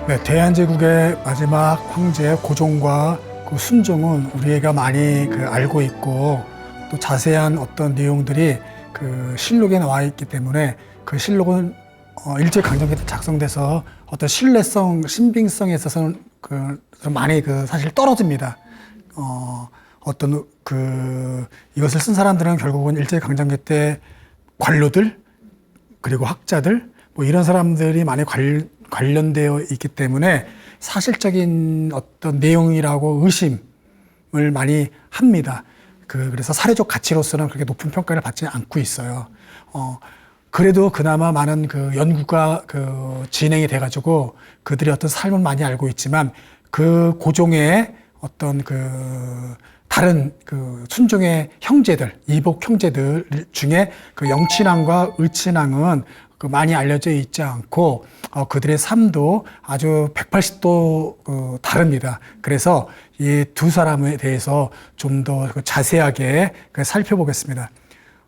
네, 대한제국의 마지막 황제 고종과 그 순종은 우리가 많이 알고 있고 또 자세한 어떤 내용들이 그 실록에 나와 있기 때문에 그 실록은 일제강점기 때 작성돼서 어떤 신뢰성, 신빙성에 있어서는 많이 사실 떨어집니다. 어떤 이것을 쓴 사람들은 결국은 일제강점기 때 관료들 그리고 학자들 뭐 이런 사람들이 많이 관련되어 있기 때문에 사실적인 어떤 내용이라고 의심을 많이 합니다. 그래서 사례적 가치로서는 그렇게 높은 평가를 받지 않고 있어요. 그래도 그나마 많은 연구가 진행이 돼가지고 그들의 어떤 삶을 많이 알고 있지만 그 고종의 어떤 다른 순종의 형제들, 이복 형제들 중에 영친왕과 의친왕은 많이 알려져 있지 않고 그들의 삶도 아주 180도 다릅니다. 그래서 이 두 사람에 대해서 좀 더 자세하게 살펴보겠습니다.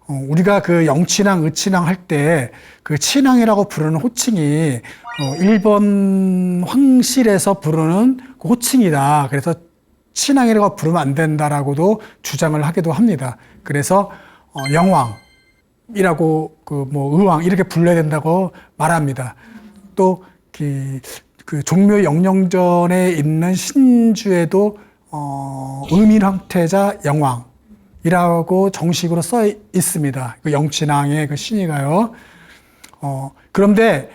우리가 영친왕, 의친왕 할 때 친왕이라고 부르는 호칭이 일본 황실에서 부르는 호칭이다. 그래서 친왕이라고 부르면 안 된다라고도 주장을 하기도 합니다. 그래서 영왕이라고 의왕 이렇게 불러야 된다고 말합니다. 또 종묘 영령전에 있는 신주에도 의민황태자 영왕이라고 정식으로 써 있습니다. 영친왕의 신이가요. 그런데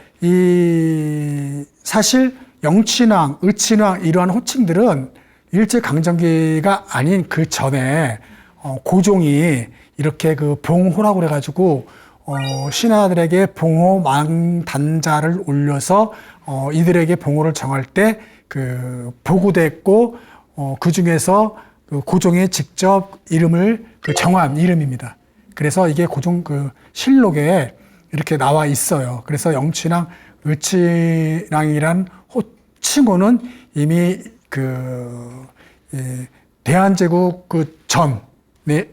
사실 영친왕, 의친왕 이러한 호칭들은 일제강점기가 아닌 그 전에 고종이 이렇게 봉호라고 그래가지고 신하들에게 봉호 망단자를 올려서 이들에게 봉호를 정할 때 보고됐고 그 중에서 고종이 직접 이름을 정한 이름입니다. 그래서 이게 고종 실록에 이렇게 나와 있어요. 그래서 영친왕, 의친왕이란 호칭어는 이미 대한제국 전에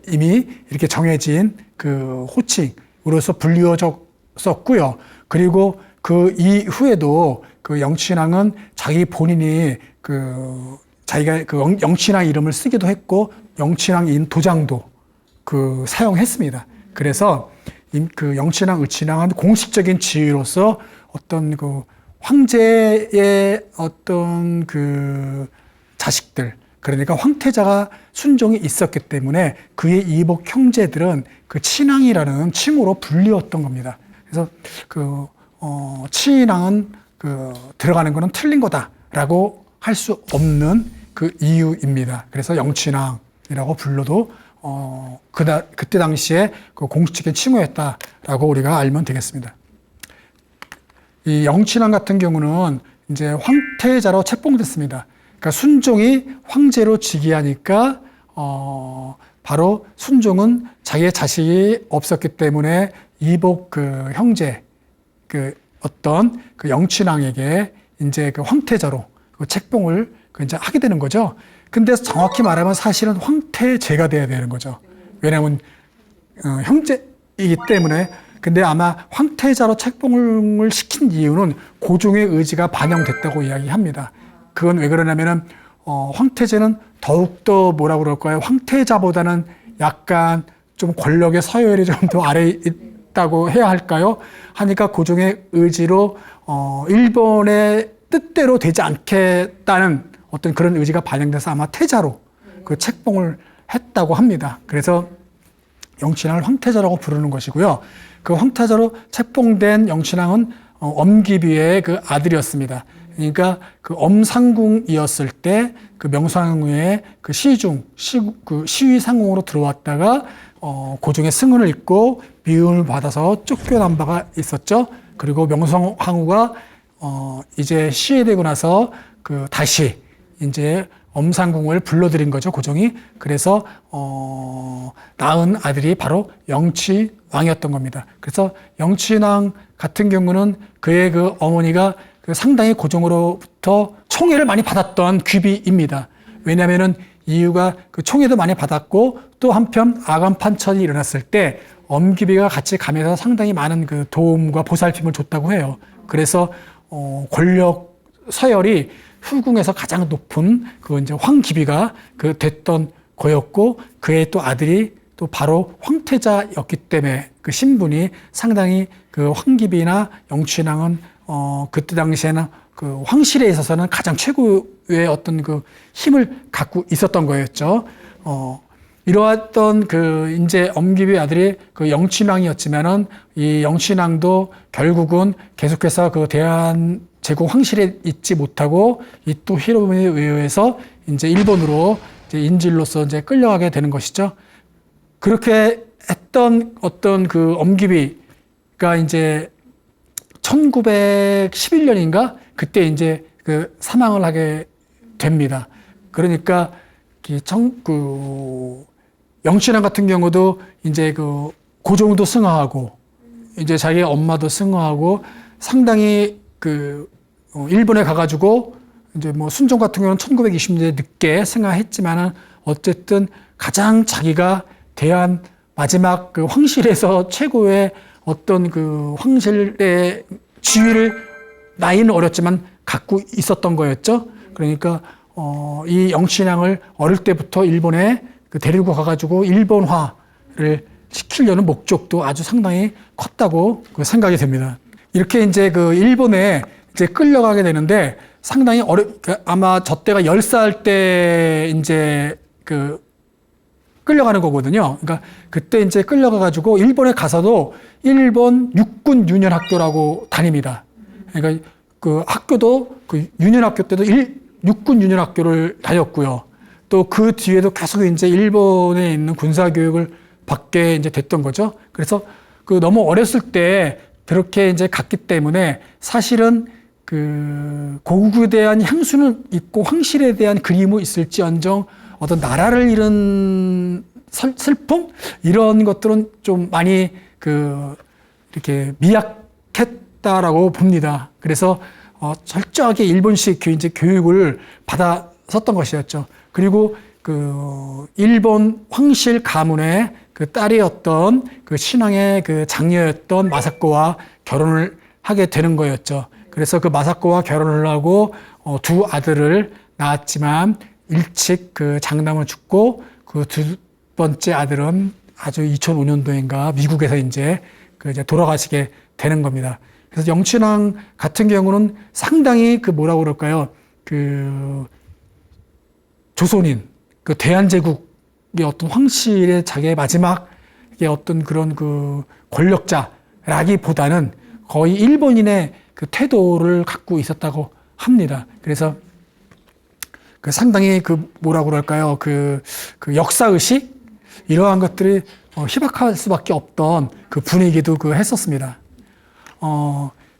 이미 이렇게 정해진 호칭으로서 불리워졌었고요. 그리고 그 이후에도 영친왕은 자기 본인이 자기가 영친왕 이름을 쓰기도 했고 영친왕인 도장도 사용했습니다. 그래서 영친왕, 의친왕은 공식적인 지위로서 어떤 황제의 어떤 자식들, 그러니까 황태자가 순종이 있었기 때문에 그의 이복 형제들은 친왕이라는 칭호로 불리웠던 겁니다. 그래서 친왕은 들어가는 거는 틀린 거다라고 할 수 없는 이유입니다. 그래서 영친왕이라고 불러도 그때 당시에 공식적인 칭호였다라고 우리가 알면 되겠습니다. 이 영친왕 같은 경우는 이제 황태자로 책봉됐습니다. 그러니까 순종이 황제로 즉위하니까 바로 순종은 자기의 자식이 없었기 때문에 이복 형제 어떤 영친왕에게 이제 황태자로 책봉을 이제 하게 되는 거죠. 근데 정확히 말하면 사실은 황태제가 돼야 되는 거죠. 왜냐하면 형제이기 때문에. 근데 아마 황태자로 책봉을 시킨 이유는 고종의 의지가 반영됐다고 이야기합니다. 그건 왜 그러냐면은 황태제는 더욱더 뭐라고 그럴까요? 황태자보다는 약간 좀 권력의 서열이 좀 더 아래에 있다고 해야 할까요? 하니까 고종의 의지로 일본의 뜻대로 되지 않겠다는 어떤 그런 의지가 반영돼서 아마 태자로 책봉을 했다고 합니다. 그래서 영친왕을 황태자라고 부르는 것이고요. 그 황태자로 책봉된 영친왕은 엄기비의 아들이었습니다. 그러니까 엄상궁이었을 때 명상후에 시위 상궁으로 들어왔다가 고종의 승언을 읽고 미움을 받아서 쫓겨난 바가 있었죠. 그리고 명성황후가 이제 시해되고 나서 다시 이제 엄상궁을 불러들인 거죠, 고종이. 그래서 낳은 아들이 바로 영친왕이었던 겁니다. 그래서 영친왕 같은 경우는 그의 어머니가 상당히 고종으로부터 총애를 많이 받았던 귀비입니다. 왜냐하면은 이유가 총애도 많이 받았고 또 한편 아간 판천이 일어났을 때 엄기비가 같이 가면서 상당히 많은 도움과 보살핌을 줬다고 해요. 그래서 권력 서열이 후궁에서 가장 높은 그 이제 황기비가 그 됐던 거였고, 그의 또 아들이 또 바로 황태자였기 때문에 그 신분이 상당히 그 황기비나 영춘왕은 그때 당시에는 그 황실에 있어서는 가장 최고의 어떤 그 힘을 갖고 있었던 거였죠. 이러했던 그 이제 엄기비 아들이 그 영춘왕이었지만은 이 영춘왕도 결국은 계속해서 그 대한제국 황실에 있지 못하고 이 또 히로부미에 의해서 이제 일본으로 이제 인질로서 이제 끌려가게 되는 것이죠. 그렇게 했던 어떤 그 엄기비가 이제 1911년인가 그때 이제 그 사망을 하게 됩니다. 그러니까 영춘왕 같은 경우도 이제 그 고종도 승하하고 이제 자기 엄마도 승하하고 상당히 그 일본에 가가지고 이제 뭐 순종 같은 경우는 1920년대 늦게 승하했지만은 어쨌든 가장 자기가 대한 마지막 그 황실에서 최고의 어떤 그 황실의 지위를 나이는 어렸지만 갖고 있었던 거였죠. 그러니까 이 영춘왕을 어릴 때부터 일본에 그 데리고 가가지고 일본화를 시키려는 목적도 아주 상당히 컸다고 그 생각이 됩니다. 이렇게 이제 그 일본에 이제 끌려가게 되는데 상당히 아마 저 때가 10살 때 이제 그 끌려가는 거거든요. 그러니까 그때 이제 끌려가가지고 일본에 가서도 일본 육군 유년 학교라고 다닙니다. 그러니까 그 학교도 그 유년 학교 때도 육군 유년 학교를 다녔고요. 또 그 뒤에도 계속 이제 일본에 있는 군사 교육을 받게 이제 됐던 거죠. 그래서 그 너무 어렸을 때 그렇게 이제 갔기 때문에 사실은 그 고국에 대한 향수는 있고 황실에 대한 그리움은 있을지언정 어떤 나라를 잃은 슬픔 이런 것들은 좀 많이 그 이렇게 미약했다라고 봅니다. 그래서 철저하게 일본식 교육을 받았었던 것이었죠. 그리고 그 일본 황실 가문의 그 딸이었던 그 신왕의 그 장녀였던 마사코와 결혼을 하게 되는 거였죠. 그래서 그 마사코와 결혼을 하고 두 아들을 낳았지만 일찍 그 장남을 죽고 그 두 번째 아들은 아주 2005년도인가 미국에서 이제 돌아가시게 되는 겁니다. 그래서 영춘왕 같은 경우는 상당히 그 뭐라고 그럴까요? 그 조선인, 그 대한제국의 어떤 황실의 자기의 마지막의 어떤 그런 그 권력자라기보다는 거의 일본인의 그 태도를 갖고 있었다고 합니다. 그래서 그 상당히 그 뭐라고 그럴까요? 그 역사의식? 이러한 것들이 희박할 수밖에 없던 그 분위기도 그 했었습니다.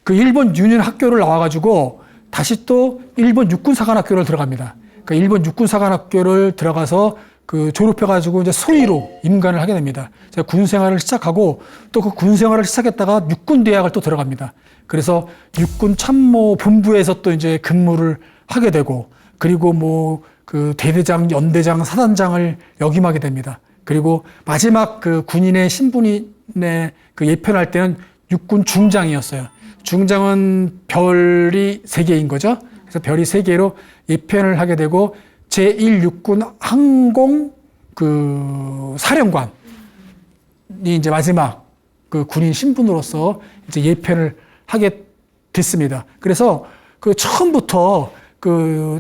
그 일본 유년 학교를 나와가지고 다시 또 일본 육군사관학교를 들어갑니다. 그 일본 육군사관학교를 들어가서 그 졸업해가지고 이제 소위로 임관을 하게 됩니다. 군생활을 시작하고 또 그 군생활을 시작했다가 육군대학을 또 들어갑니다. 그래서 육군참모본부에서 또 이제 근무를 하게 되고 그리고 뭐 그 대대장, 연대장, 사단장을 역임하게 됩니다. 그리고 마지막 그 군인의 신분의 그 예편할 때는 육군 중장이었어요. 중장은 별이 3개인 거죠. 그래서 별이 3개로 예편을 하게 되고 제1육군 항공 그 사령관이 이제 마지막 그 군인 신분으로서 이제 예편을 하게 됐습니다. 그래서 그 처음부터 그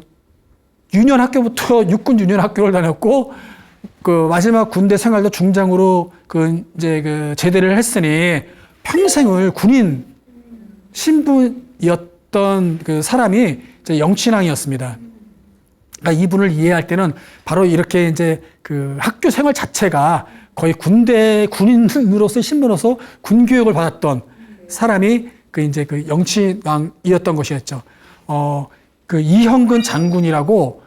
유년 학교부터 육군 유년 학교를 다녔고 그 마지막 군대 생활도 중장으로 그 이제 그 제대를 했으니 평생을 군인 신분이었던 그 사람이 이제 영춘왕이었습니다. 그러니까 이분을 이해할 때는 바로 이렇게 이제 그 학교 생활 자체가 거의 군인으로서의 신분으로서 군 교육을 받았던 사람이 그 이제 그 영춘왕이었던 것이었죠. 그 이형근 장군이라고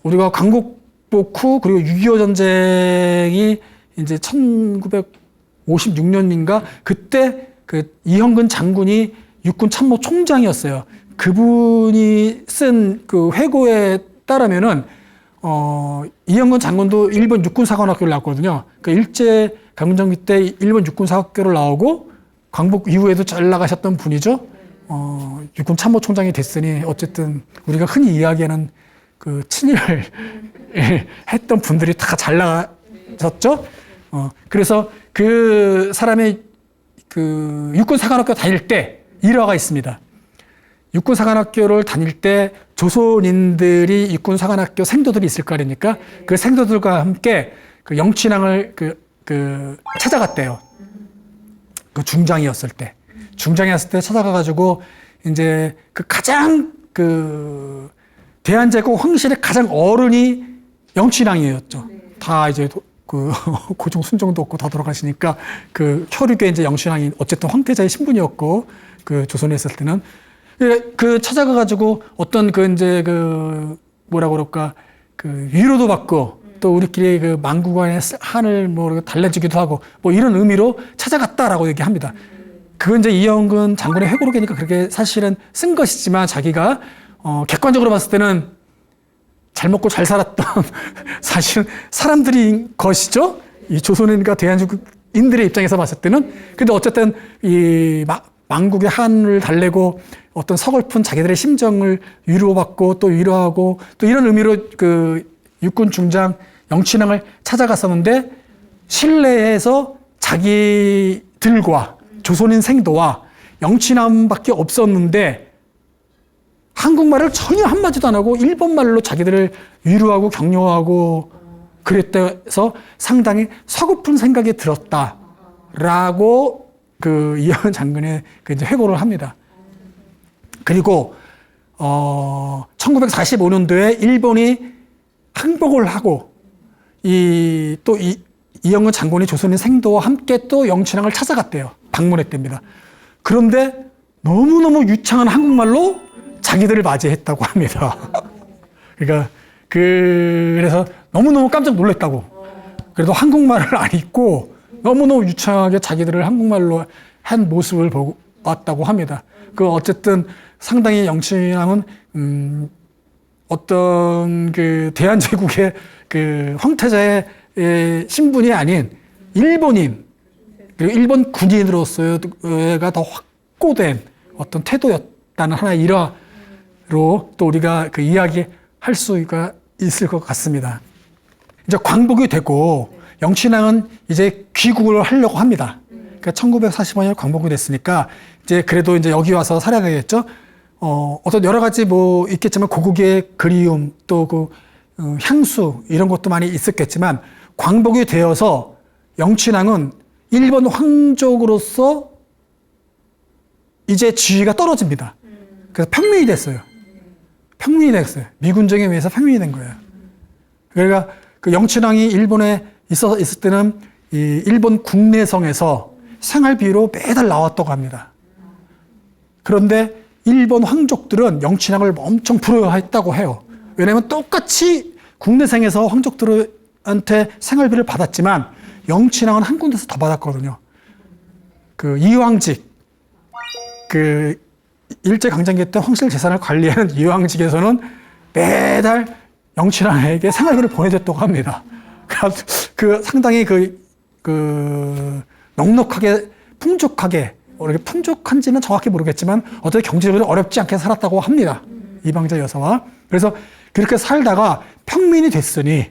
우리가 광복복 후 그리고 6.25 전쟁이 이제 1956년인가 그때 그 이형근 장군이 육군 참모 총장이었어요. 그분이 쓴 그 회고에 따르면은 이형근 장군도 일본 육군사관학교를 나왔거든요. 그 일제 강점기 때 일본 육군사학교를 나오고 광복 이후에도 잘 나가셨던 분이죠. 육군 참모총장이 됐으니 어쨌든 우리가 흔히 이야기하는 그 친일을 했던 분들이 다 잘 나가셨죠. 그래서 그 사람의 그 육군사관학교 다닐 때 일화가 있습니다. 육군사관학교를 다닐 때 조선인들이 육군사관학교 생도들이 있을 거 아닙니까? 그 생도들과 함께 그 영춘왕을 찾아갔대요. 그 중장이었을 때. 중장이었을 때 찾아가가지고 이제 그 가장 그 대한제국 황실의 가장 어른이 영춘왕이었죠. 다 이제 그 고종 순종도 없고 다 돌아가시니까 그 혈육의 이제 영춘왕이 어쨌든 황태자의 신분이었고 그 조선에 있을 때는 그 찾아가가지고 어떤 그 이제 그 뭐라 그럴까 그 위로도 받고 또 우리끼리 그 만국간의 한을 뭐 달래주기도 하고 뭐 이런 의미로 찾아갔다라고 얘기합니다. 그건 이제 이영근 장군의 회고록이니까 그렇게 사실은 쓴 것이지만 자기가 객관적으로 봤을 때는 잘 먹고 잘 살았던 사실은 사람들인 것이죠. 이 조선인과 대한민국인들의 입장에서 봤을 때는. 근데 어쨌든 이 만국의 한을 달래고 어떤 서글픈 자기들의 심정을 위로받고 또 위로하고 또 이런 의미로 그 육군 중장 영춘왕을 찾아갔었는데 실내에서 자기들과 조선인 생도와 영춘왕밖에 없었는데 한국말을 전혀 한마디도 안 하고 일본말로 자기들을 위로하고 격려하고 그랬대서 상당히 서글픈 생각이 들었다라고 그 이영은 장군의 그 이제 회고를 합니다. 그리고 1945년도에 일본이 항복을 하고 이영은 장군이 조선인 생도와 함께 또 영춘왕을 찾아갔대요. 방문했답니다. 그런데 너무너무 유창한 한국말로 자기들을 맞이했다고 합니다. 그러니까 그래서 너무너무 깜짝 놀랐다고. 그래도 한국말을 안 읽고 너무너무 유창하게 자기들을 한국말로 한 모습을 보고 왔다고 합니다. 그 어쨌든 상당히 영춘왕은 어떤 그 대한제국의 그 황태자의 신분이 아닌 일본인 그리고 일본 군인으로서가 더 확고된 어떤 태도였다는 하나의 일화로 또 우리가 그 이야기할 수가 있을 것 같습니다. 이제 광복이 되고 영춘왕은 이제 귀국을 하려고 합니다. 그러니까 1945년 광복이 됐으니까 이제 그래도 이제 여기 와서 살아야 되겠죠. 어떤 여러 가지 뭐 있겠지만 고국의 그리움 또 그 향수 이런 것도 많이 있었겠지만 광복이 되어서 영춘왕은 일본 황족으로서 이제 지위가 떨어집니다. 그래서 평민이 됐어요. 평민이 됐어요. 미군정에 의해서 평민이 된 거예요. 그러니까 그 영춘왕이 일본에 있을 때는 이 일본 국내성에서 생활비로 매달 나왔다고 합니다. 그런데 일본 황족들은 영춘왕을 엄청 부러워했다고 해요. 왜냐하면 똑같이 국내생에서 황족들한테 생활비를 받았지만 영춘왕은 한 군데서 더 받았거든요. 그 이황직, 그 일제강점기 때 황실 재산을 관리하는 이황직에서는 매달 영춘왕에게 생활비를 보내줬다고 합니다. 그 상당히 넉넉하게 풍족하게 풍족한지는 정확히 모르겠지만 어떻게 경제적으로 어렵지 않게 살았다고 합니다. 이방자 여사와. 그래서 그렇게 살다가 평민이 됐으니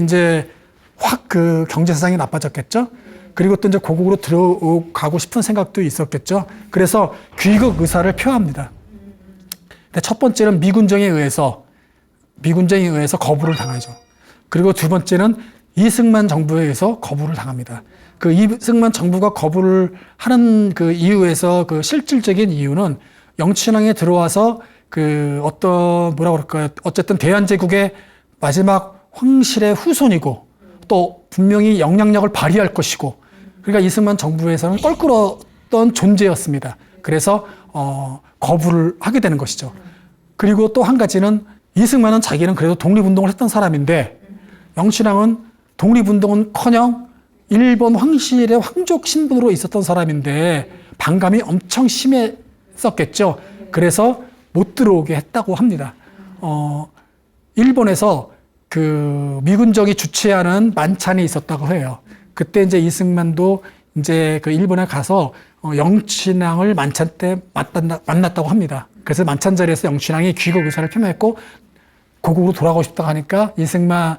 이제 확 그 경제 세상이 나빠졌겠죠. 그리고 또 이제 고국으로 들어가고 싶은 생각도 있었겠죠. 그래서 귀국 의사를 표합니다. 근데 첫 번째는 미군정에 의해서 거부를 당하죠. 그리고 두 번째는 이승만 정부에 의해서 거부를 당합니다. 그 이승만 정부가 거부를 하는 그 이유에서 그 실질적인 이유는 영춘왕에 들어와서 그 어떤 뭐라 그럴까요? 어쨌든 대한제국의 마지막 황실의 후손이고 또 분명히 영향력을 발휘할 것이고 그러니까 이승만 정부에서는 껄끄러웠던 존재였습니다. 그래서 거부를 하게 되는 것이죠. 그리고 또 한 가지는 이승만은 자기는 그래도 독립운동을 했던 사람인데 영춘왕은 독립운동은커녕 일본 황실의 황족 신분으로 있었던 사람인데 반감이 엄청 심했었겠죠. 그래서 못 들어오게 했다고 합니다. 일본에서 그 미군정이 주최하는 만찬이 있었다고 해요. 그때 이제 이승만도 이제 그 일본에 가서 영친왕을 만찬 때 만났다고 합니다. 그래서 만찬 자리에서 영친왕이 귀국 의사를 표명했고 고국으로 돌아가고 싶다고 하니까 이승만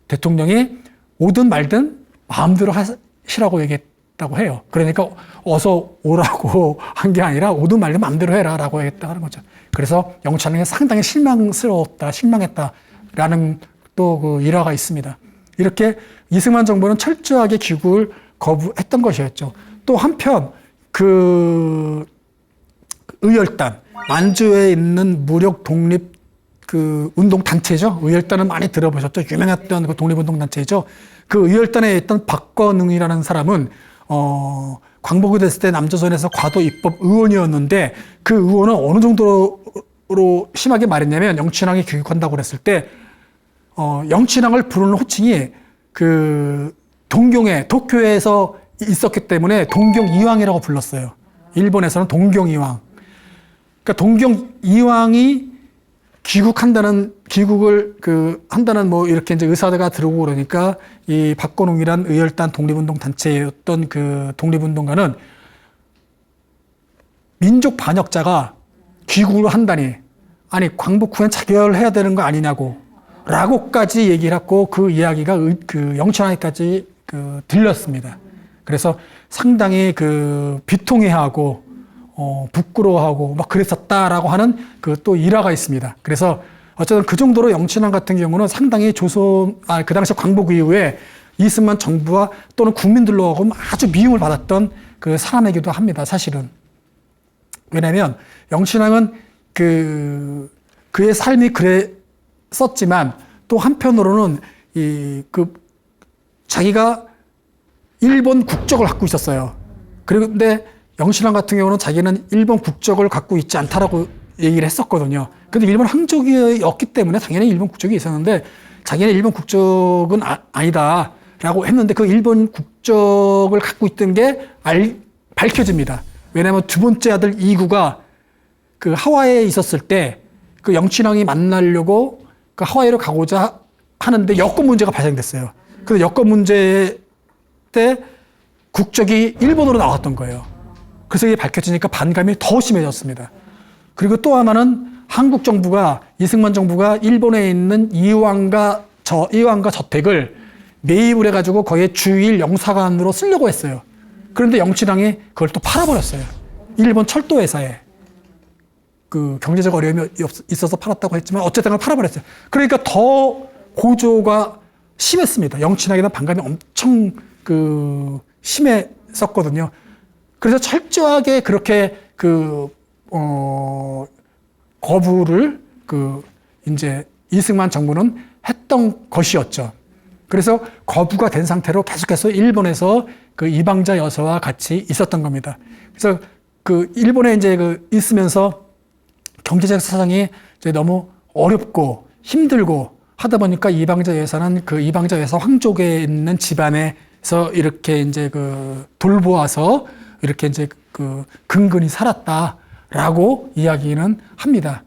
대통령이 오든 말든 마음대로 하시라고 얘기했다고 해요. 그러니까 어서 오라고 한 게 아니라 오든 말든 마음대로 해라라고 얘기했다고 하는 거죠. 그래서 영친왕이 상당히 실망했다라는 또 그 일화가 있습니다. 이렇게 이승만 정부는 철저하게 귀국을 거부했던 것이었죠. 또 한편 그 의열단, 만주에 있는 무력 독립 그 운동 단체죠. 의열단은 많이 들어보셨죠. 유명했던 그 독립운동 단체죠. 그 의열단에 있던 박건웅이라는 사람은 광복이 됐을 때 남조선에서 과도 입법 의원이었는데 그 의원은 어느 정도로 심하게 말했냐면 영친왕이 귀국한다고 그랬을 때 영친왕을 부르는 호칭이 그 도쿄에서 있었기 때문에 동경이왕이라고 불렀어요. 일본에서는 동경이왕. 그러니까 동경이왕이 귀국을 한다는 뭐 이렇게 이제 의사가 들어오고 그러니까 이 박건웅이란 의열단 독립운동 단체였던 그 독립운동가는 민족 반역자가 귀국을 한다니 아니 광복 후엔 자결해야 되는 거 아니냐고 라고까지 얘기를 했고 그 이야기가 그 영친왕에까지 들렸습니다. 그래서 상당히 비통해하고 부끄러워하고 막 그랬었다라고 하는 그 또 일화가 있습니다. 그래서 어쨌든 그 정도로 영친왕 같은 경우는 상당히 그 당시 광복 이후에 이승만 정부와 또는 국민들로 하고 아주 미움을 받았던 그 사람이기도 합니다. 사실은. 왜냐하면 영친왕은 그의 삶이 그랬었지만 또 한편으로는 자기가 일본 국적을 갖고 있었어요. 그런데 영친왕 같은 경우는 자기는 일본 국적을 갖고 있지 않다라고 얘기를 했었거든요. 근데 일본 황족이었기 때문에 당연히 일본 국적이 있었는데 자기는 일본 국적은 아니다라고 했는데 그 일본 국적을 갖고 있던 게 밝혀집니다. 왜냐하면 두 번째 아들 이구가 그 하와이에 있었을 때 그 영친왕이 만나려고 그 하와이로 가고자 하는데 여권 문제가 발생됐어요. 그래서 여권 문제 때 국적이 일본으로 나왔던 거예요. 그래서 이게 밝혀지니까 반감이 더 심해졌습니다. 그리고 또 하나는 한국 정부가 이승만 정부가 일본에 있는 이왕과 저택을 매입을 해가지고 거기에 주일 영사관으로 쓰려고 했어요. 그런데 영친왕이 그걸 또 팔아버렸어요. 일본 철도회사에. 그 경제적 어려움이 있어서 팔았다고 했지만 어쨌든 팔아버렸어요. 그러니까 더 고조가 심했습니다. 영친왕에 대한 반감이 엄청 심했었거든요. 그래서 철저하게 그렇게 거부를 이제 이승만 정부는 했던 것이었죠. 그래서 거부가 된 상태로 계속해서 일본에서 그 이방자 여사와 같이 있었던 겁니다. 그래서 일본에 이제 있으면서 경제적 사정이 이제 너무 어렵고 힘들고 하다 보니까 이방자 여사는 이방자 여사 황족에 있는 집안에서 이렇게 이제 돌보아서 이렇게 이제 근근히 살았다라고 이야기는 합니다.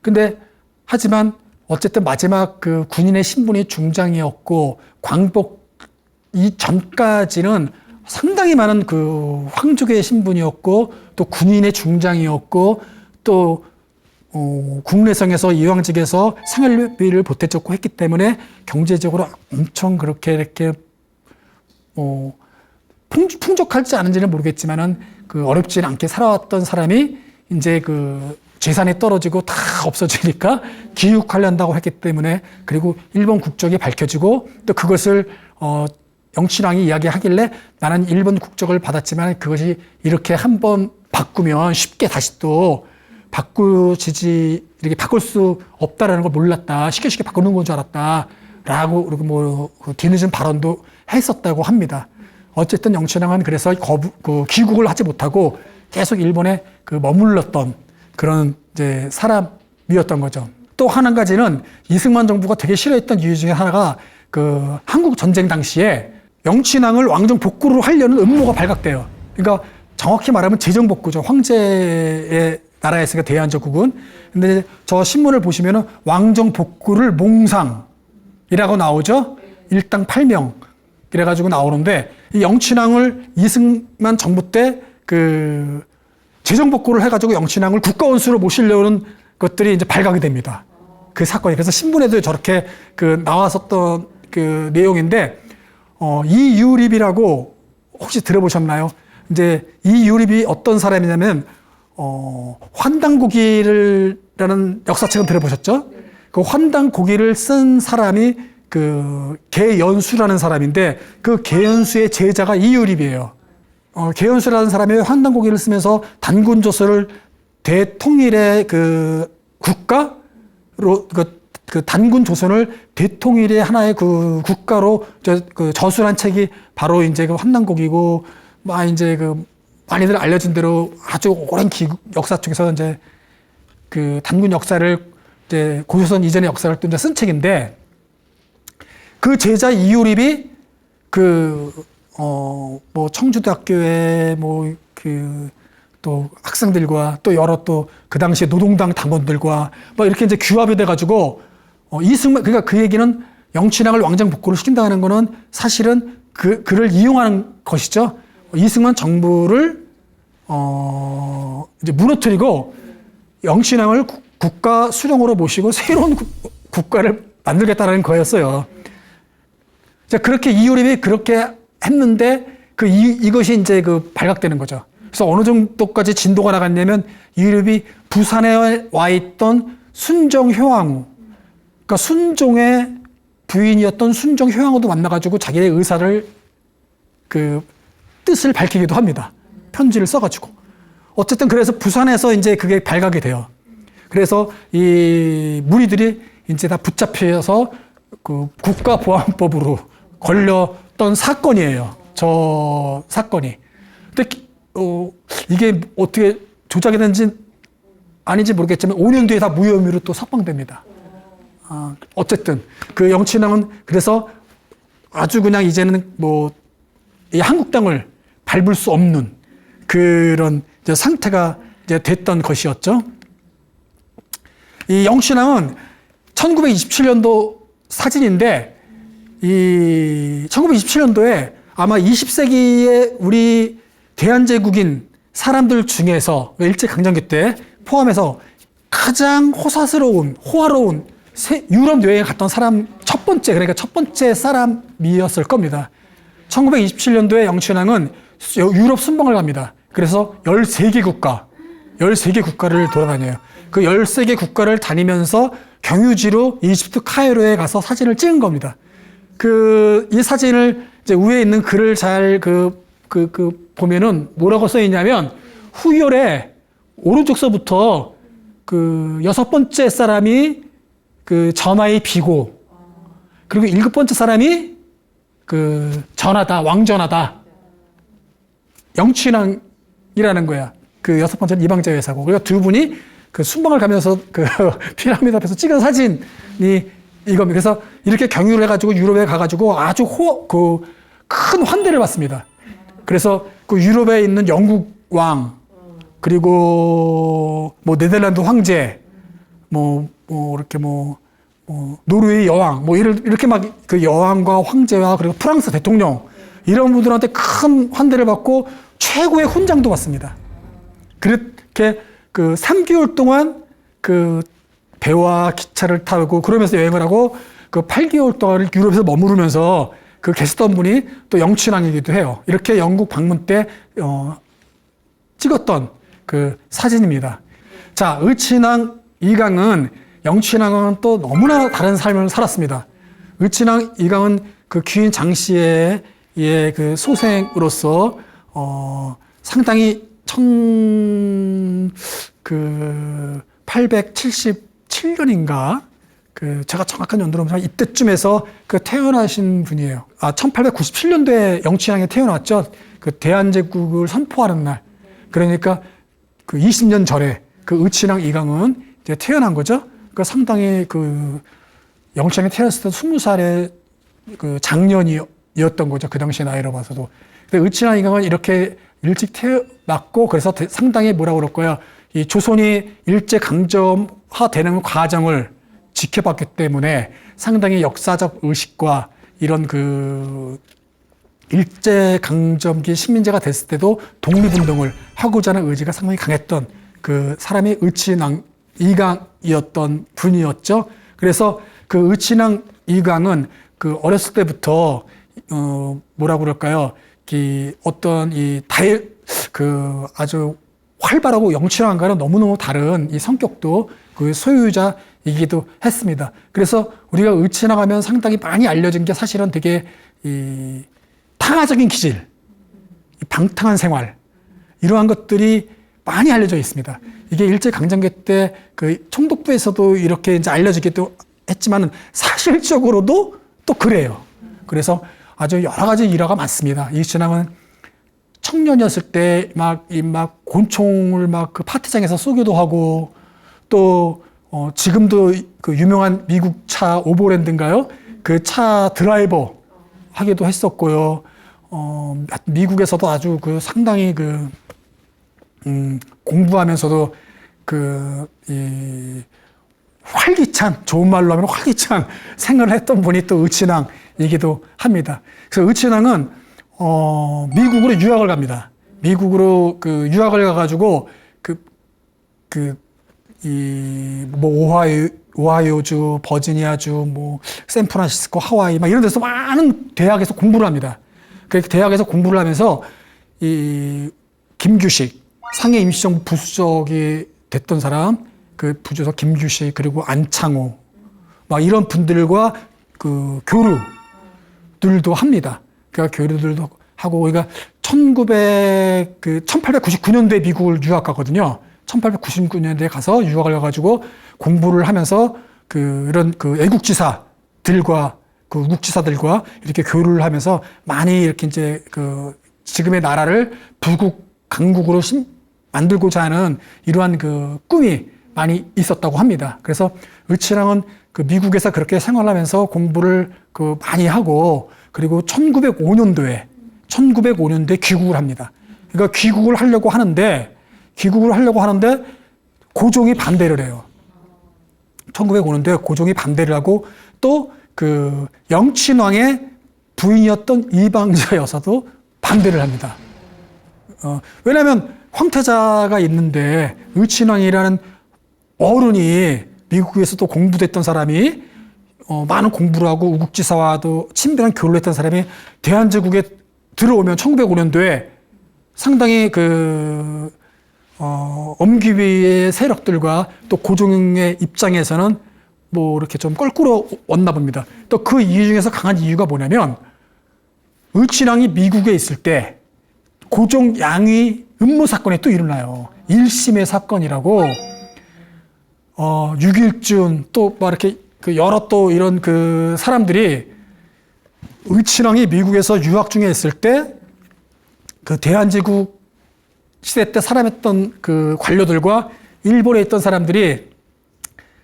근데 하지만 어쨌든 마지막 군인의 신분이 중장이었고 광복 이전까지는 상당히 많은 황족의 신분이었고 또 군인의 중장이었고 또 국내성에서 이왕직에서 생활비를 보태줬고 했기 때문에 경제적으로 엄청 그렇게 이렇게 풍족할지 않은지는 모르겠지만은 어렵지는 않게 살아왔던 사람이 이제 재산이 떨어지고 다 없어지니까 귀국하려고 했기 때문에 그리고 일본 국적이 밝혀지고 또 그것을 영친왕이 이야기하길래 나는 일본 국적을 받았지만 그것이 이렇게 한번 바꾸면 쉽게 다시 또 이렇게 바꿀 수 없다라는 걸 몰랐다. 쉽게 바꾸는 건 줄 알았다. 라고, 그리고 뒤늦은 발언도 했었다고 합니다. 어쨌든 영친왕은 그래서 귀국을 하지 못하고 계속 일본에 머물렀던 그런 이제 사람이었던 거죠. 또 한 가지는 이승만 정부가 되게 싫어했던 이유 중에 하나가 한국 전쟁 당시에 영친왕을 왕정 복구를 하려는 음모가 발각돼요. 그러니까 정확히 말하면 재정 복구죠. 황제의 나라였으니까 대한제국은. 근데 저 신문을 보시면은 왕정 복구를 몽상이라고 나오죠. 일당 8명. 이래가지고 나오는데 이 영친왕을 이승만 정부 때 그 재정복구를 해가지고 영친왕을 국가원수로 모시려는 것들이 이제 발각이 됩니다. 그 사건이. 그래서 신문에도 저렇게 그 나왔었던 그 내용인데, 이유립이라고 혹시 들어보셨나요? 이제 이유립이 어떤 사람이냐면, 환단고기라는 역사책은 들어보셨죠? 그 환단고기를 쓴 사람이 그 개연수라는 사람인데, 그 개연수의 제자가 이유립이에요. 개연수라는 사람이 환단고기를 쓰면서 단군조선을 대통일의 그 국가로 그 단군 조선을 대통일의 하나의 그 국가로 그 저술한 책이 바로 이제 그 환단곡이고, 막 이제 그 많이들 알려진 대로 아주 오랜 역사 쪽에서 이제 그 단군 역사를 이제 고조선 이전의 역사를 또 이제 쓴 책인데, 그 제자 이유립이 뭐 청주대학교에 뭐 또 학생들과 또 여러 또 그 당시에 노동당 당원들과 뭐 이렇게 이제 규합이 돼가지고 이승만, 그러니까 그 얘기는 영친왕을 왕정 복구를 시킨다는 거는 사실은 그를 이용하는 것이죠. 이승만 정부를 이제 무너뜨리고 영친왕을 국가 수령으로 모시고 새로운 국가를 만들겠다는 거였어요. 자, 그렇게 이유립이 그렇게 했는데 이것이 이제 그 발각되는 거죠. 그래서 어느 정도까지 진도가 나갔냐면 이유립이 부산에 와 있던 순정효왕후, 그러니까 순종의 부인이었던 순정효왕후도 만나가지고 자기의 의사를 그 뜻을 밝히기도 합니다. 편지를 써가지고. 어쨌든 그래서 부산에서 이제 그게 발각이 돼요. 그래서 이 무리들이 이제 다 붙잡혀서 그 국가보안법으로 걸렸던 사건이에요. 저 사건이. 근데 이게 어떻게 조작이 된지 아닌지 모르겠지만 5년 뒤에 다 무혐의로 또 석방됩니다. 어쨌든 그 영친왕은 그래서 아주 그냥 이제는 뭐 이 한국당을 밟을 수 없는 그런 이제 상태가 이제 됐던 것이었죠. 이 영친왕은 1927년도 사진인데, 이 1927년도에 아마 20세기의 우리 대한제국인 사람들 중에서 일제강점기 때 포함해서 가장 호화로운 유럽 여행에 갔던 사람 첫 번째 사람이었을 겁니다. 1927년도에 영친왕은 유럽 순방을 갑니다. 그래서 13개 국가를 돌아다녀요. 그 13개 국가를 다니면서 경유지로 이집트 카이로에 가서 사진을 찍은 겁니다. 이 사진을 이제 위에 있는 글을 잘 보면은 뭐라고 써 있냐면, 후열에 오른쪽서부터 그 6번째 사람이 그 전하의 비고, 그리고 7번째 사람이 그 전하다, 왕전하다. 영친왕이라는 거야. 그 6번째는 이방제 회사고. 그리고 두 분이 그 순방을 가면서 그 피라미드 앞에서 찍은 사진이 이겁니다. 그래서 이렇게 경유를 해가지고 유럽에 가가지고 아주 큰 환대를 받습니다. 그래서 그 유럽에 있는 영국 왕, 그리고 뭐 네덜란드 황제, 이렇게 노르웨이 여왕, 이렇게 막 그 여왕과 황제와 그리고 프랑스 대통령, 이런 분들한테 큰 환대를 받고 최고의 훈장도 받습니다. 그렇게 그 3개월 동안 그 배와 기차를 타고 그러면서 여행을 하고 그 8개월 동안 유럽에서 머무르면서 그 계셨던 분이 또 영친왕이기도 해요. 이렇게 영국 방문 때 찍었던 그 사진입니다. 자, 의친왕 이강은 영친왕은 또 너무나 다른 삶을 살았습니다. 의친왕 이강은 그 귀인 장씨의 그 소생으로서 상당히 1877년인가 제가 정확한 연도로 보면 이때쯤에서 태어나신 분이에요. 1897년도에 영친왕이 태어났죠. 그 대한제국을 선포하는 날. 그러니까 그 20년 전에 그 의친왕 이강은 이제 태어난 거죠. 그러니까 상당히 영친왕이 태어났을 때 20살의 그 장년이었던 거죠. 그 당시 나이로 봐서도. 근데 의친왕 이강은 이렇게 일찍 태어났고, 그래서 상당히 뭐라고 그럴 거야. 이 조선이 일제 강점화되는 과정을 지켜봤기 때문에 상당히 역사적 의식과 이런 일제강점기 식민지가 됐을 때도 독립운동을 하고자 하는 의지가 상당히 강했던 그 사람이 의친왕 이강이었던 분이었죠. 그래서 그 의친왕 이강은 그 어렸을 때부터 뭐라고 그럴까요? 어떤 그 아주 활발하고 영치왕과는 너무너무 다른 이 성격도 그 소유자이기도 했습니다. 그래서 우리가 의친왕 하면 상당히 많이 알려진 게 사실은 되게 이 탕화적인 기질, 방탕한 생활, 이러한 것들이 많이 알려져 있습니다. 이게 일제강점기 때 그 총독부에서도 이렇게 이제 알려지기도 했지만은 사실적으로도 또 그래요. 그래서 아주 여러 가지 일화가 많습니다. 이신앙은 청년이었을 때 막 곤총을 막 그 파티장에서 쏘기도 하고 또 지금도 그 유명한 미국 차 오버랜드인가요? 그 차 드라이버 하기도 했었고요. 미국에서도 아주 그 상당히 공부하면서도 활기찬, 좋은 말로 하면 활기찬 생활을 했던 분이 또 의친왕이기도 합니다. 그래서 의친왕은 미국으로 유학을 갑니다. 미국으로 그 유학을 가가지고 오하이오주, 버지니아주, 샌프란시스코, 하와이 막 이런 데서 많은 대학에서 공부를 합니다. 그 대학에서 공부를 하면서 이 김규식 상해 임시정부 부수석이 됐던 사람, 그 부주석 김규식 그리고 안창호 막 이런 분들과 그 교류들도 합니다. 그러니까 교류들도 하고 우리가 1899년도에 미국을 유학 가거든요. 1899년도에 가서 유학을 가가지고 공부를 하면서 이런 애국지사들과 우국지사들과 이렇게 교류를 하면서 많이 이렇게 이제 지금의 나라를 부국 강국으로 만들고자 하는 이러한 꿈이 많이 있었다고 합니다. 그래서 의친왕은 미국에서 그렇게 생활하면서 공부를 많이 하고 그리고 1905년도에 귀국을 합니다. 그러니까 귀국을 하려고 하는데 고종이 반대를 해요. 1905년도에 고종이 반대를 하고 또 영친왕의 부인이었던 이방자 여사도 반대를 합니다. 왜냐하면 황태자가 있는데 의친왕이라는 어른이 미국에서 또 공부됐던 사람이 많은 공부를 하고 우국지사와도 친밀한 교류를 했던 사람이 대한제국에 들어오면 1905년도에 상당히 엄기위의 세력들과 또 고종의 입장에서는 이렇게 좀 껄끄러웠나 봅니다. 또 그 이유 중에서 강한 이유가 뭐냐면 의친왕이 미국에 있을 때 고종 양위 음모 사건이 또 일어나요. 1심의 사건이라고 6일준 또 이렇게 여러 또 이런 사람들이 의친왕이 미국에서 유학 중에 있을 때 대한제국 시대 때 살아했던 관료들과 일본에 있던 사람들이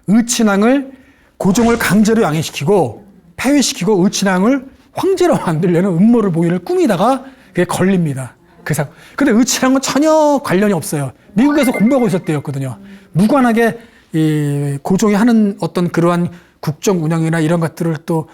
의친왕을 고종을 강제로 양해시키고 폐위시키고 의친왕을 황제로 만들려는 음모를 보이는 꾸미다가 그게 걸립니다. 근데 의친왕은 전혀 관련이 없어요. 미국에서 공부하고 있을 때였거든요. 무관하게 이 고종이 하는 어떤 그러한 국정 운영이나 이런 것들을 또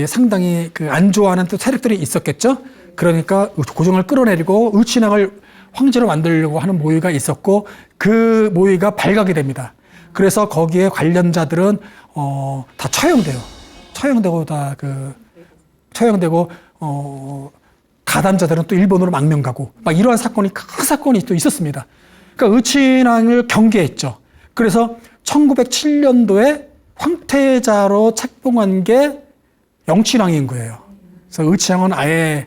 상당히 안 좋아하는 또 세력들이 있었겠죠. 그러니까 고종을 끌어내리고 의친왕을 황제로 만들려고 하는 모의가 있었고 그 모의가 발각이 됩니다. 그래서 거기에 관련자들은 다 처형되고 가담자들은 또 일본으로 망명 가고 막 이러한 큰 사건이 또 있었습니다. 그러니까 의친왕을 경계했죠. 그래서 1907년도에 황태자로 책봉한 게 영친왕인 거예요. 그래서 의친왕은 아예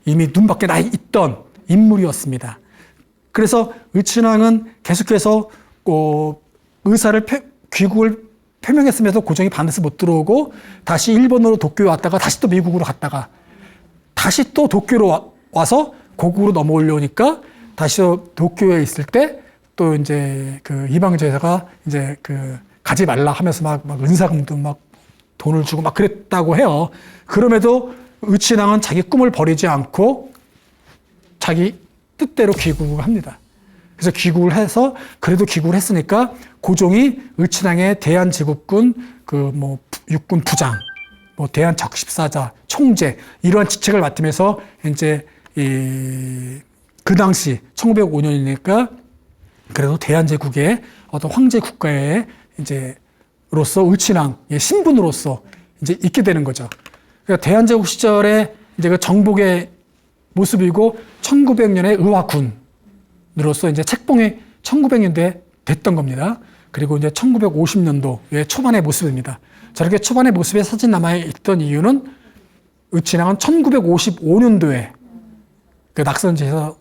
이미 눈밖에 나 있던 인물이었습니다. 그래서 의친왕은 계속해서 의사를 귀국을 표명했으면서 고종이 반드시 못 들어오고 다시 일본으로 도쿄에 왔다가 다시 또 미국으로 갔다가 다시 또 도쿄로 와서 고국으로 넘어오려니까 다시 도쿄에 있을 때 또 이제 이방자 여사가 이제 가지 말라 하면서 막 은사금도 막 돈을 주고 막 그랬다고 해요. 그럼에도 의친왕은 자기 꿈을 버리지 않고 자기 뜻대로 귀국을 합니다. 그래서 귀국을 해서 그래도 귀국을 했으니까 고종이 의친왕의 대한제국군 육군 부장 뭐 대한적십사자, 총재 이러한 직책을 맡으면서 이제 그 당시 1905년이니까 그래도 대한제국의 어떤 황제 국가의 이제로서 을친왕의 신분으로서 이제 있게 되는 거죠. 그러니까 대한제국 시절에 이제 그 정복의 모습이고 1900년에 의화군으로서 이제 책봉이 1900년대에 됐던 겁니다. 그리고 이제 1950년도의 초반의 모습입니다. 저렇게 초반의 모습에 사진 남아 있던 이유는 을친왕은 1955년도에 그 낙선지에서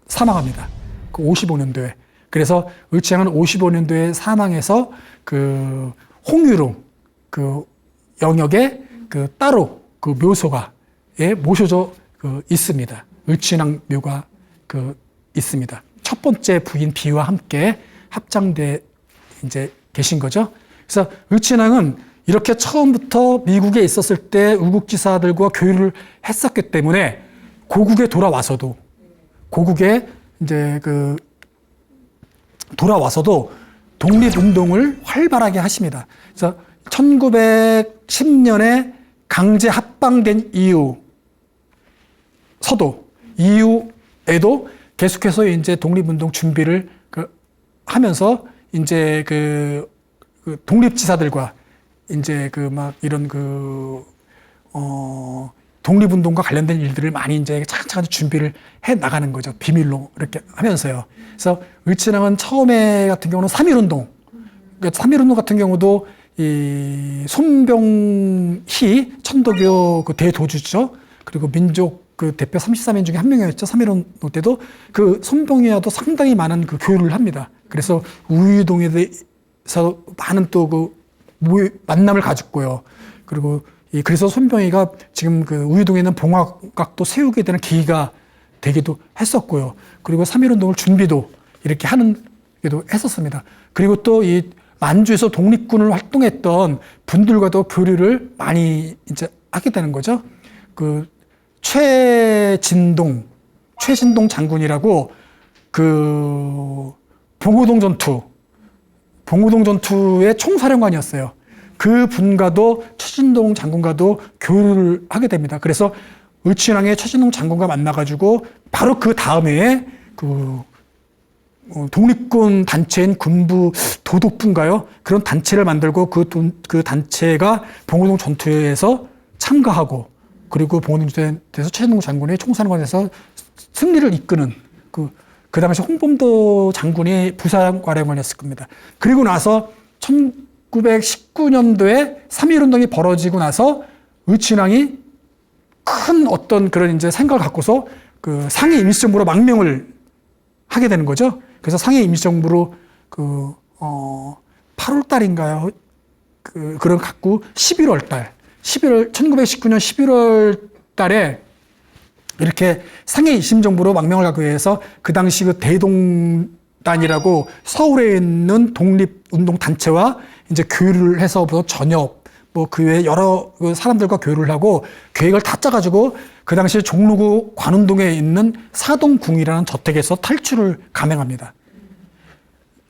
사망합니다. 그 55년도에. 그래서 을친왕은 55년도에 사망해서 그 홍유릉 그 영역에 그 따로 그 묘소가 모셔져 있습니다. 을친왕 묘가 있습니다. 첫 번째 부인 비와 함께 합장돼 이제 계신 거죠. 그래서 을친왕은 이렇게 처음부터 미국에 있었을 때 우국지사들과 교류를 했었기 때문에 고국에 돌아와서도 독립운동을 활발하게 하십니다. 그래서 1910년에 강제 합방된 이후에도 계속해서 이제 독립운동 준비를 하면서 이제 그 독립지사들과 이제 막 이런 독립운동과 관련된 일들을 많이 이제 차근차근 준비를 해 나가는 거죠. 비밀로 이렇게 하면서요. 그래서 을친왕은 처음에 같은 경우는 3.1운동, 그러니까 3.1운동 같은 경우도 이 손병희 천도교 그 대도주죠. 그리고 민족 그 대표 33인 중에 한 명이었죠. 3.1운동 때도 그 손병희와도 상당히 많은 그 교류를 합니다. 그래서 우유동에 대해서 많은 또 그 만남을 가졌고요. 그리고 그래서 손병희가 지금 그 우유동에 있는 봉화각도 세우게 되는 계기가 되기도 했었고요. 그리고 3.1운동을 준비도 이렇게 하는게도 했었습니다. 그리고 또 이 만주에서 독립군을 활동했던 분들과도 교류를 많이 이제 하게 되는 거죠. 그 최진동 장군이라고 그 봉오동 전투의 총사령관이었어요. 그 분과도 최진동 장군과도 교류를 하게 됩니다. 그래서 을친왕의 최진동 장군과 만나가지고 바로 그 다음 해에 그 독립군 단체인 군부 도독부인가요? 그런 단체를 만들고 그 단체가 봉오동 전투에서 참가하고 그리고 봉오동 전투에서 최진동 장군의 총사령관에서 승리를 이끄는 그 당시 홍범도 장군이 부사관령관이었을 겁니다. 그리고 나서 1919년도에 3.1운동이 벌어지고 나서 을친왕이 큰 어떤 그런 이제 생각을 갖고서 그 상해 임시정부로 망명을 하게 되는 거죠. 그래서 상해 임시정부로 8월 달인가요? 그런 갖고 1919년 11월 달에 이렇게 상해 임시정부로 망명을 하기 위해서 그 당시 그 대동단이라고 서울에 있는 독립운동 단체와 이제 교류를 해서 전역 그 외에 여러 사람들과 교류를 하고 계획을 다 짜가지고 그 당시 종로구 관운동에 있는 사동궁이라는 저택에서 탈출을 감행합니다.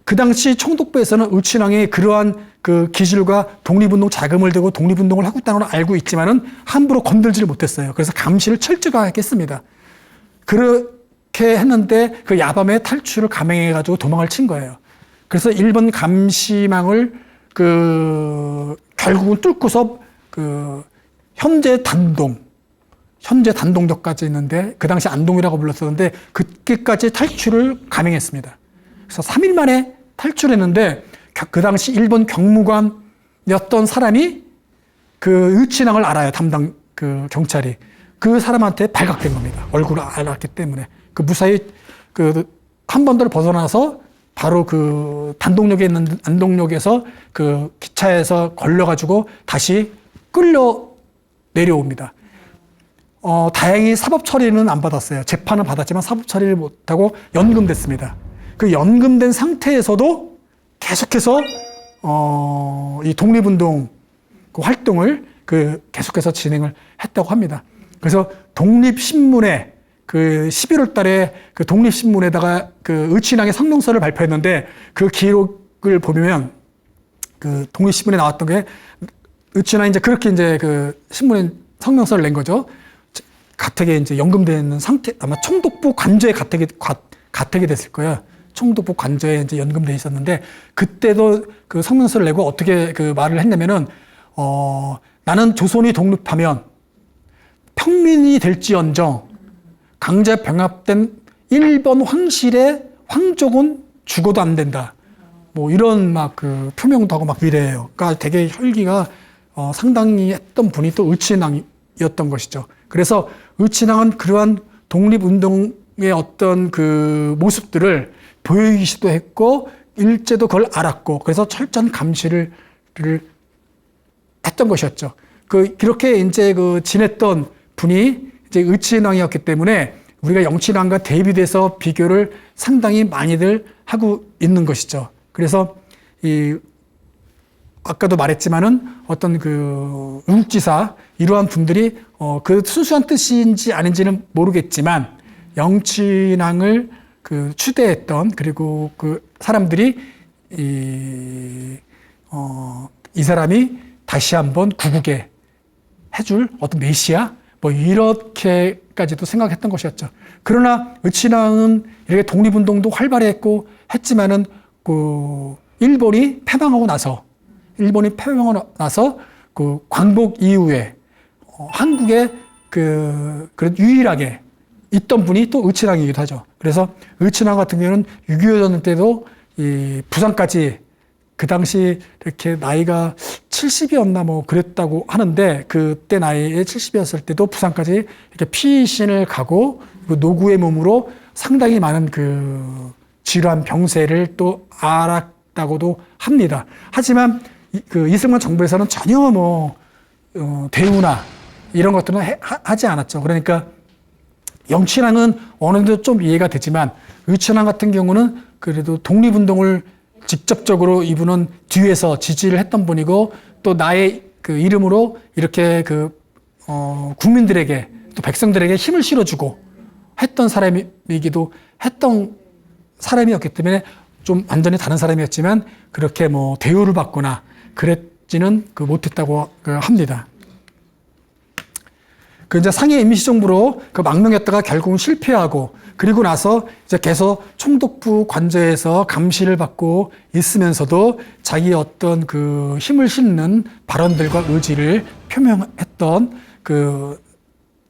그 당시 총독부에서는 을친왕이 그러한 그 기질과 독립운동 자금을 대고 독립운동을 하고 있다는 걸 알고 있지만은 함부로 건들지를 못했어요. 그래서 감시를 철저하게 했습니다. 그렇게 했는데 그 야밤에 탈출을 감행해가지고 도망을 친 거예요. 그래서 일본 감시망을 결국은 뚫고서 현재 단동역까지 있는데 그 당시 안동이라고 불렀었는데 그때까지 탈출을 감행했습니다. 그래서 3일 만에 탈출했는데 그 당시 일본 경무관이었던 사람이 그 을친왕을 알아요. 담당 그 경찰이. 그 사람한테 발각된 겁니다. 얼굴을 알았기 때문에. 그 무사히 한 번도 벗어나서 바로 그 단동역에 있는 안동역에서 그 기차에서 걸려가지고 다시 끌려 내려옵니다. 다행히 사법 처리는 안 받았어요. 재판은 받았지만 사법 처리를 못하고 연금됐습니다. 그 연금된 상태에서도 계속해서 이 독립운동 그 활동을 계속해서 진행을 했다고 합니다. 그래서 독립신문에 그 11월 달에 그 독립신문에다가 그 을친왕의 성명서를 발표했는데 그 기록을 보면 그 독립신문에 나왔던 게 의치나 이제 그렇게 이제 그 신문에 성명서를 낸 거죠. 가택에 이제 연금되어 있는 상태, 아마 총독부 관저에 가택이 됐을 거예요. 총독부 관저에 이제 연금돼 있었는데, 그때도 그 성명서를 내고 어떻게 그 말을 했냐면은, 나는 조선이 독립하면 평민이 될지언정 강제 병합된 일본 황실의 황족은 죽어도 안 된다. 뭐 이런 막 그 표명도 하고 막 이래요. 그러니까 되게 혈기가 상당히 했던 분이 또 의친왕이었던 것이죠. 그래서 의친왕은 그러한 독립운동의 어떤 그 모습들을 보이기도 했고, 일제도 그걸 알았고, 그래서 철저한 감시를 했던 것이었죠. 그렇게 이제 그 지냈던 분이 이제 의친왕이었기 때문에 우리가 영친왕과 대비돼서 비교를 상당히 많이들 하고 있는 것이죠. 그래서 아까도 말했지만은 어떤 그 응국지사 이러한 분들이 그 순수한 뜻인지 아닌지는 모르겠지만 영친왕을 그 추대했던, 그리고 그 사람들이 이 사람이 다시 한번 구국에 해줄 어떤 메시아 뭐 이렇게까지도 생각했던 것이었죠. 그러나 의친왕은 이렇게 독립운동도 활발했고 했지만은 그 일본이 패망하고 나서 그 광복 이후에 한국에 그런 유일하게 있던 분이 또 의친왕이기도 하죠. 그래서 의친왕 같은 경우는 6.25 전쟁 때도 이 부산까지, 그 당시 이렇게 나이가 70이었나 뭐 그랬다고 하는데, 그때 나이에 70이었을 때도 부산까지 이렇게 피신을 가고 그 노구의 몸으로 상당히 많은 그 질환 병세를 또 앓았다고도 합니다. 하지만 그 이승만 정부에서는 전혀 뭐 대우나 이런 것들은 하지 않았죠. 그러니까 영친왕은 어느 정도 좀 이해가 되지만 의친왕 같은 경우는 그래도 독립운동을 직접적으로 이분은 뒤에서 지지를 했던 분이고, 또 나의 그 이름으로 이렇게 그 국민들에게 또 백성들에게 힘을 실어주고 했던 사람이기도 했던 사람이었기 때문에 좀 완전히 다른 사람이었지만 그렇게 뭐 대우를 받거나 그랬지는 못했다고 합니다. 그 이제 상해 임시정부로 그 망명했다가 결국은 실패하고, 그리고 나서 이제 계속 총독부 관저에서 감시를 받고 있으면서도 자기 어떤 그 힘을 실는 발언들과 의지를 표명했던 그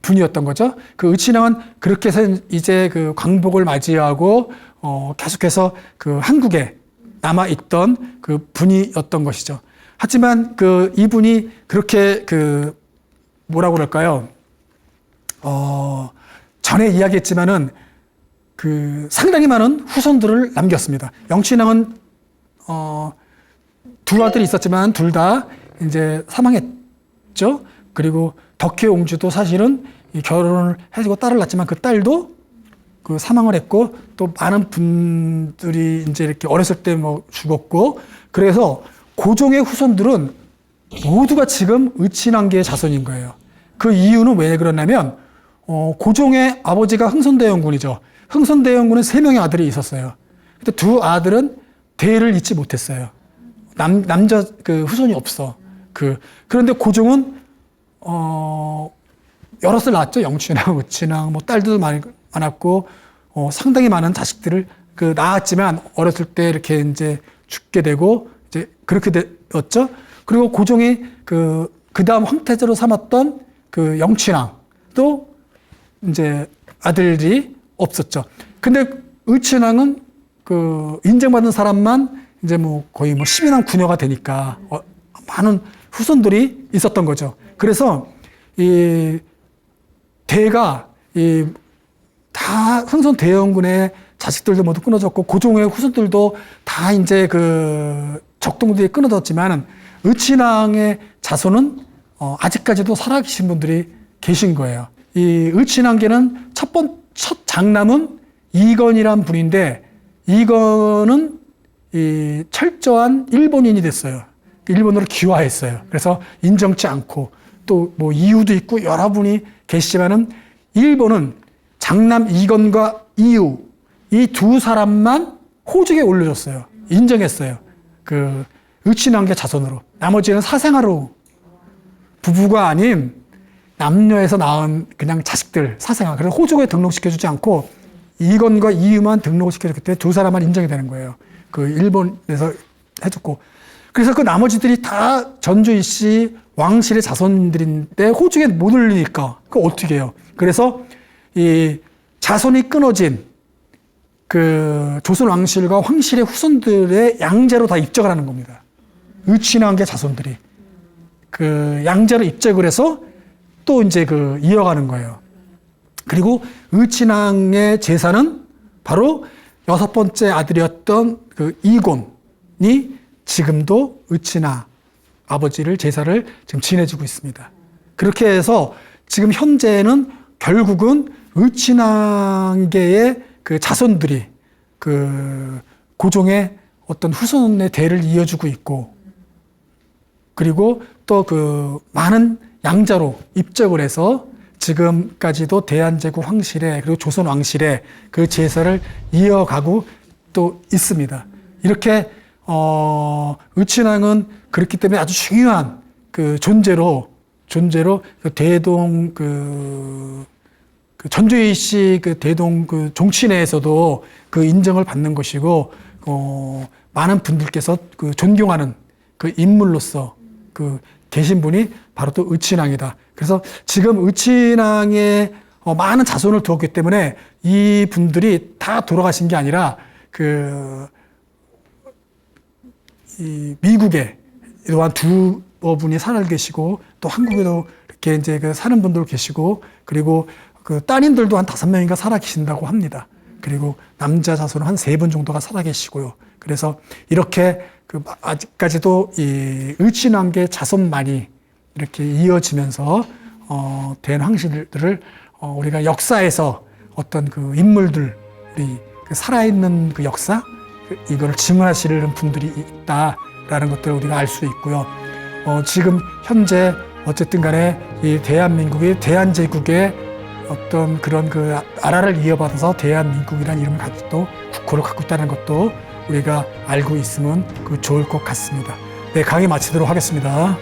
분이었던 거죠. 그 의친왕은 그렇게 해서 이제 그 광복을 맞이하고 계속해서 그 한국에 남아있던 그 분이었던 것이죠. 하지만 그 이분이 그렇게 그 뭐라고 그럴까요? 전에 이야기했지만은 그 상당히 많은 후손들을 남겼습니다. 영친왕은 두 아들이 있었지만 둘 다 이제 사망했죠. 그리고 덕혜 옹주도 사실은 결혼을 해주고 딸을 낳았지만 그 딸도 그 사망을 했고, 또 많은 분들이 이제 이렇게 어렸을 때 뭐 죽었고, 그래서 고종의 후손들은 모두가 지금 의친왕계의 자손인 거예요. 그 이유는 왜 그러냐면 고종의 아버지가 흥선대원군이죠. 흥선대원군은 3명의 아들이 있었어요. 근데 두 아들은 대를 잇지 못했어요. 남자 그 후손이 없어. 그런데 고종은 여럿을 낳았죠. 영친왕, 의친왕, 뭐 딸들도 많았고 상당히 많은 자식들을 낳았지만 어렸을 때 이렇게 이제 죽게 되고 이제 그렇게 되었죠. 그리고 고종이 그 다음 황태자로 삼았던 그 영친왕도 이제 아들이 없었죠. 근데 의친왕은 그 인정받은 사람만 이제 뭐 거의 뭐 10인왕 구녀가 되니까 많은 후손들이 있었던 거죠. 그래서 이 대가 다 흥선대원군의 자식들도 모두 끊어졌고, 고종의 후손들도 다 이제 그 적동들이 끊어졌지만 의친왕의 자손은 아직까지도 살아계신 분들이 계신 거예요. 이 의친왕계는 첫 장남은 이건이란 분인데, 이건은 이 철저한 일본인이 됐어요. 일본으로 귀화했어요. 그래서 인정치 않고, 또 뭐 이유도 있고 여러 분이 계시지만은 일본은 장남 이건과 이유, 이 두 사람만 호적에 올려줬어요. 인정했어요. 그 의친왕계 자손으로. 나머지는 사생아로 부부가 아닌 남녀에서 낳은 그냥 자식들, 사생아. 그래서 호족에 등록시켜주지 않고 이건과 이유만 등록을 시켜줬기 때문에 두 사람만 인정이 되는 거예요. 그 일본에서 해줬고. 그래서 그 나머지들이 다 전주희 씨 왕실의 자손들인데 호족에 못 올리니까 그 어떻게 해요? 그래서 이 자손이 끊어진 그 조선 왕실과 황실의 후손들의 양제로 다 입적을 하는 겁니다. 의친왕계 자손들이 그 양제로 입적을 해서 또 이제 그 이어가는 거예요. 그리고 의친왕의 제사는 바로 6번째 아들이었던 그 이곤이 지금도 의친왕 아버지를 제사를 지금 지내주고 있습니다. 그렇게 해서 지금 현재는 결국은 의친왕계의 그 자손들이 그 고종의 어떤 후손의 대를 이어주고 있고, 그리고 또 그 많은 양자로 입적을 해서 지금까지도 대한제국 황실에 그리고 조선 왕실에 그 제사를 이어가고 또 있습니다. 이렇게 의친왕은 그렇기 때문에 아주 중요한 그 존재로 그 대동 그 전주희 씨 그 대동 그 종치 내에서도 그 인정을 받는 것이고, 많은 분들께서 그 존경하는 그 인물로서 그 계신 분이 바로 또 의친왕이다. 그래서 지금 의친왕의 많은 자손을 두었기 때문에 이 분들이 다 돌아가신 게 아니라 이 미국에 또한 두 분이 살아 계시고 또 한국에도 이렇게 이제 그 사는 분들 계시고, 그리고 그 따님들도 한 5명인가 살아 계신다고 합니다. 그리고 남자 자손은 한 3분 정도가 살아 계시고요. 그래서 이렇게 그 아직까지도 이 의친왕계 자손만이 이렇게 이어지면서 된 황실들을 우리가 역사에서 어떤 그 인물들이 그 살아있는 그 역사 이걸 증언하시는 분들이 있다라는 것들을 우리가 알 수 있고요. 지금 현재 어쨌든 간에 이 대한민국이 대한제국의 어떤 그런 그 아라를 이어받아서 대한민국이라는 이름을 가지고 또 국호를 갖고 있다는 것도 우리가 알고 있으면 그 좋을 것 같습니다. 네, 강의 마치도록 하겠습니다.